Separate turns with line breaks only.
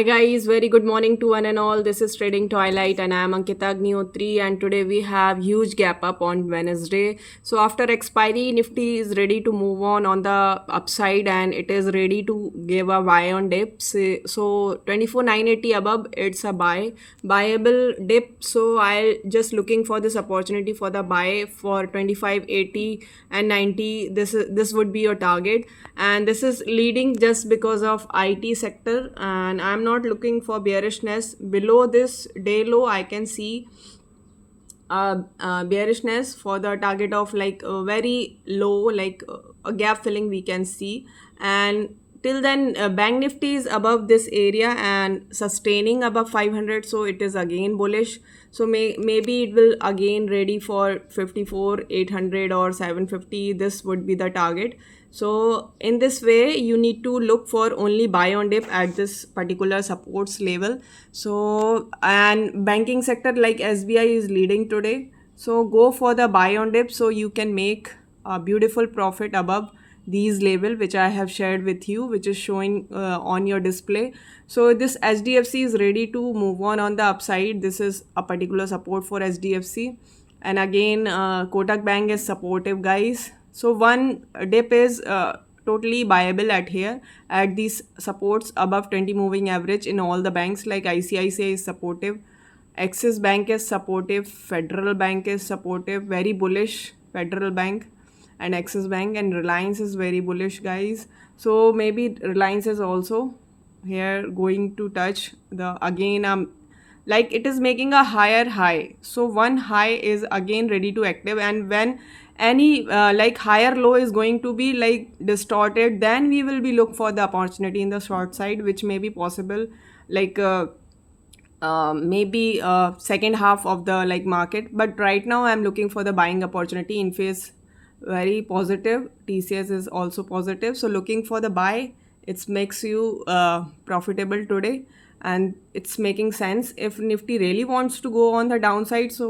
Hi guys, very good morning to one and all. This is Trading Twilight and I am Ankita Agnihotri, and today we have huge gap up on Wednesday. So after expiry, Nifty is ready to move on the upside and it is ready to give a buy on dip. So 24,980 above, it's a buyable dip. So I just looking for this opportunity for the buy for 2580 and 90. This would be your target, and this is leading just because of IT sector, and I'm not looking for bearishness below this day low. I can see bearishness for the target of like a very low, like a gap filling we can see. And till then, bank nifty is above this area and sustaining above 500, so it is again bullish. So maybe it will again ready for 54 800 or 750. This would be the target. So in this way, you need to look for only buy on dip at this particular supports level. So and banking sector like SBI is leading today. So go for the buy on dip so you can make a beautiful profit above these level which I have shared with you, which is showing on your display. So this HDFC is ready to move on the upside. This is a particular support for HDFC, and again Kotak Bank is supportive, guys. So one dip is totally viable at here at these supports above 20 moving average in all the banks. Like ICICI is supportive, Axis Bank is supportive, Federal Bank is supportive, very bullish Federal Bank and Axis Bank, and Reliance is very bullish, guys. So maybe Reliance is also here going to touch the again like it is making a higher high. So one high is again ready to active, and when any like higher low is going to be like distorted, then we will be look for the opportunity in the short side, which may be possible like maybe second half of the like market. But right now I'm looking for the buying opportunity. In phase very positive, TCS is also positive, so looking for the buy. It makes you profitable today, and it's making sense. If Nifty really wants to go on the downside, so